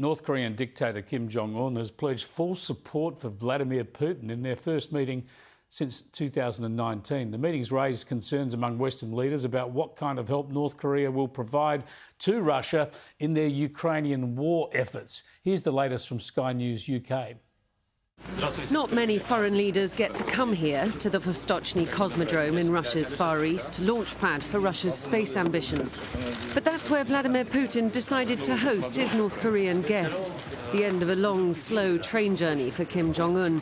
North Korean dictator Kim Jong-un has pledged full support for Vladimir Putin in their first meeting since 2019. The meetings raised concerns among Western leaders about what kind of help North Korea will provide to Russia in their Ukrainian war efforts. Here's the latest from Sky News UK. Not many foreign leaders get to come here to the Vostochny Cosmodrome in Russia's Far East, launchpad for Russia's space ambitions. But that's where Vladimir Putin decided to host his North Korean guest. The end of a long, slow train journey for Kim Jong-un,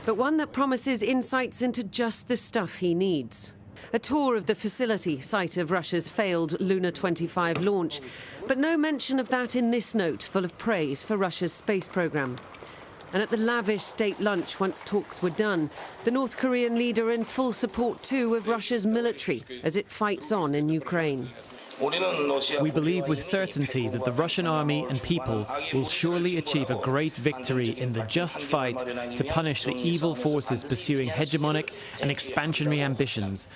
but one that promises insights into just the stuff he needs. A tour of the facility, site of Russia's failed Luna 25 launch, but no mention of that in this note full of praise for Russia's space programme. And at the lavish state lunch, once talks were done, the North Korean leader in full support too of Russia's military as it fights on in Ukraine. We believe with certainty that the Russian army and people will surely achieve a great victory in the just fight to punish the evil forces pursuing hegemonic and expansionary ambitions.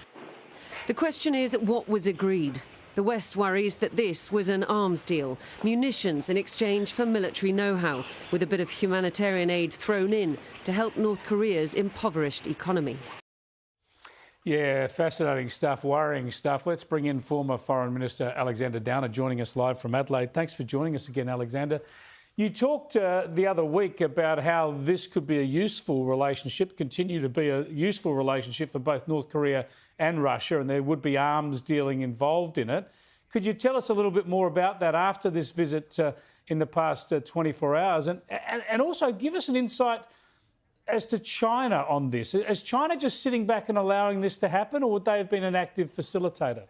The question is, what was agreed? The West worries that this was an arms deal, munitions in exchange for military know-how, with a bit of humanitarian aid thrown in to help North Korea's impoverished economy. Yeah, fascinating stuff, worrying stuff. Let's bring in former Foreign Minister Alexander Downer joining us live from Adelaide. Thanks for joining us again, Alexander. You talked the other week about how this could be a useful relationship, continue to be a useful relationship for both North Korea and Russia, and there would be arms dealing involved in it. Could you tell us a little bit more about that after this visit in the past 24 hours? And also give us an insight as to China on this. Is China just sitting back and allowing this to happen, or would they have been an active facilitator?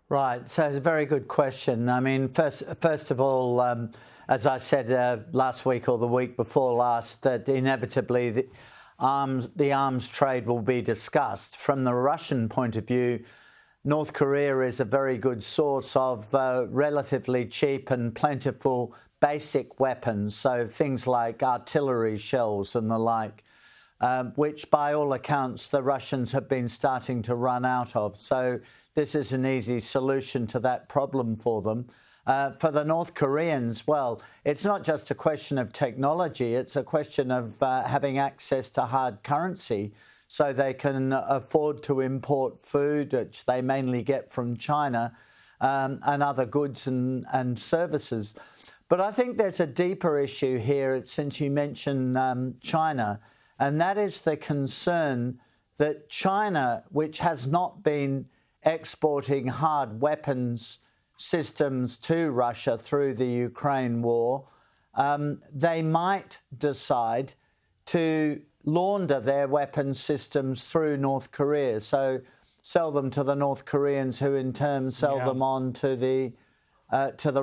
Right, so it's a very good question. I mean, first of all, as I said last week or the week before last, that inevitably the arms trade will be discussed. From the Russian point of view, North Korea is a very good source of relatively cheap and plentiful basic weapons, so things like artillery shells and the like, which by all accounts the Russians have been starting to run out of. So this is an easy solution to that problem for them. For the North Koreans, well, it's not just a question of technology, it's a question of having access to hard currency so they can afford to import food, which they mainly get from China, and other goods and services. But I think there's a deeper issue here, since you mentioned China, and that is the concern that China, which has not been exporting hard weapons systems to Russia through the Ukraine war, they might decide to launder their weapons systems through North Korea. So sell them to the North Koreans, who in turn sell them on to the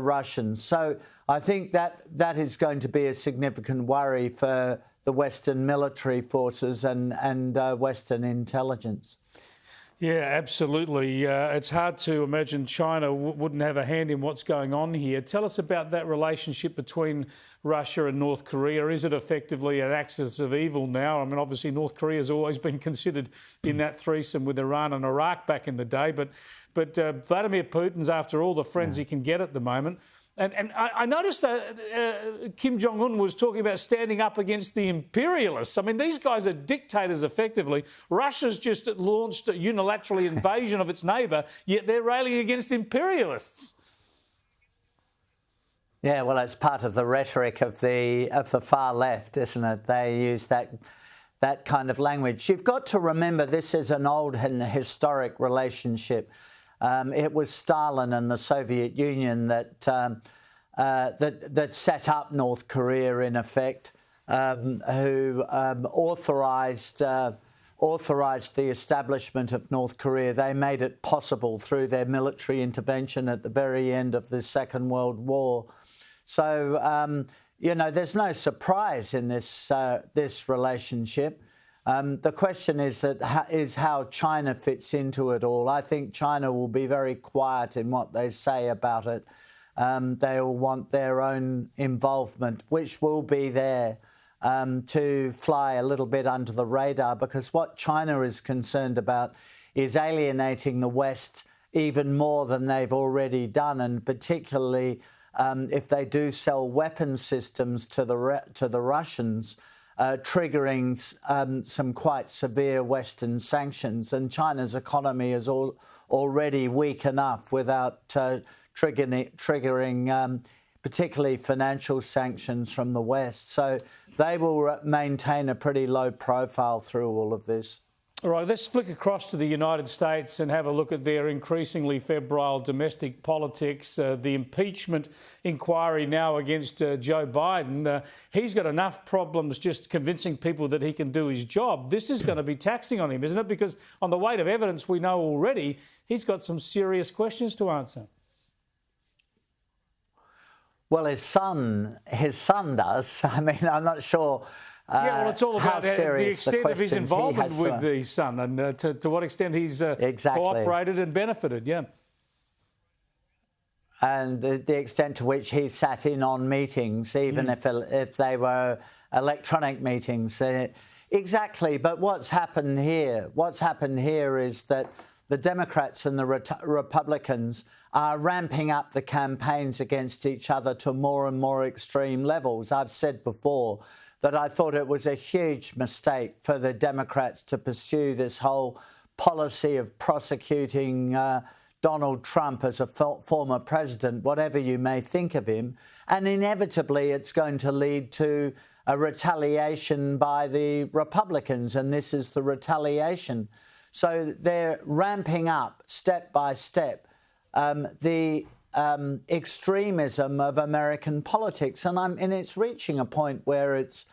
Russians. So I think that is going to be a significant worry for the Western military forces and Western intelligence. Yeah, absolutely. It's hard to imagine China wouldn't have a hand in what's going on here. Tell us about that relationship between Russia and North Korea. Is it effectively an axis of evil now? I mean, obviously North Korea has always been considered in that threesome with Iran and Iraq back in the day, but Vladimir Putin's after all the friends he can get at the moment. And I noticed that Kim Jong-un was talking about standing up against the imperialists. I mean, these guys are dictators effectively. Russia's just launched a unilateral invasion of its neighbour, yet they're railing against imperialists. Yeah, well, it's part of the rhetoric of the far left, isn't it? They use that kind of language. You've got to remember this is an old and historic relationship. It was Stalin and the Soviet Union that set up North Korea, in effect, who authorised the establishment of North Korea. They made it possible through their military intervention at the very end of the Second World War. So, you know, there's no surprise in this relationship. The question is how China fits into it all. I think China will be very quiet in what they say about it. They will want their own involvement, which will be there to fly a little bit under the radar, because what China is concerned about is alienating the West even more than they've already done, and particularly if they do sell weapon systems to the Russians, triggering some quite severe Western sanctions. And China's economy is already weak enough without triggering particularly financial sanctions from the West. So they will maintain a pretty low profile through all of this. All right, let's flick across to the United States and have a look at their increasingly febrile domestic politics. The impeachment inquiry now against Joe Biden. He's got enough problems just convincing people that he can do his job. This is going to be taxing on him, isn't it? Because on the weight of evidence we know already, he's got some serious questions to answer. Well, his son does. I mean, I'm not sure. Yeah, well, it's all about the extent of his involvement with the son and to what extent he's cooperated and benefited, yeah. And the extent to which he sat in on meetings, even if they were electronic meetings. Exactly, but what's happened here is that the Democrats and the Republicans are ramping up the campaigns against each other to more and more extreme levels. I've said before that I thought it was a huge mistake for the Democrats to pursue this whole policy of prosecuting Donald Trump as a former president, whatever you may think of him. And inevitably, it's going to lead to a retaliation by the Republicans, and this is the retaliation. So they're ramping up step by step the extremism of American politics, and it's reaching a point where it's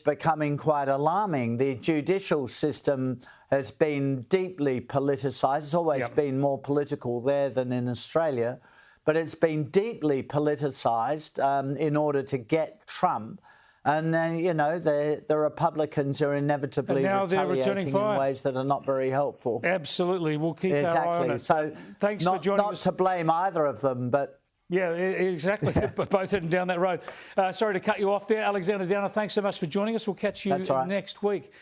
becoming quite alarming. The judicial system has been deeply politicised. It's always been more political there than in Australia, but it's been deeply politicised in order to get Trump. And the Republicans are inevitably retaliating in ways that are not very helpful. Absolutely, we'll keep our eye on it. So thanks for joining us. Not to blame either of them, but yeah, exactly. Both heading down that road. Sorry to cut you off there, Alexander Downer. Thanks so much for joining us. We'll catch you next week.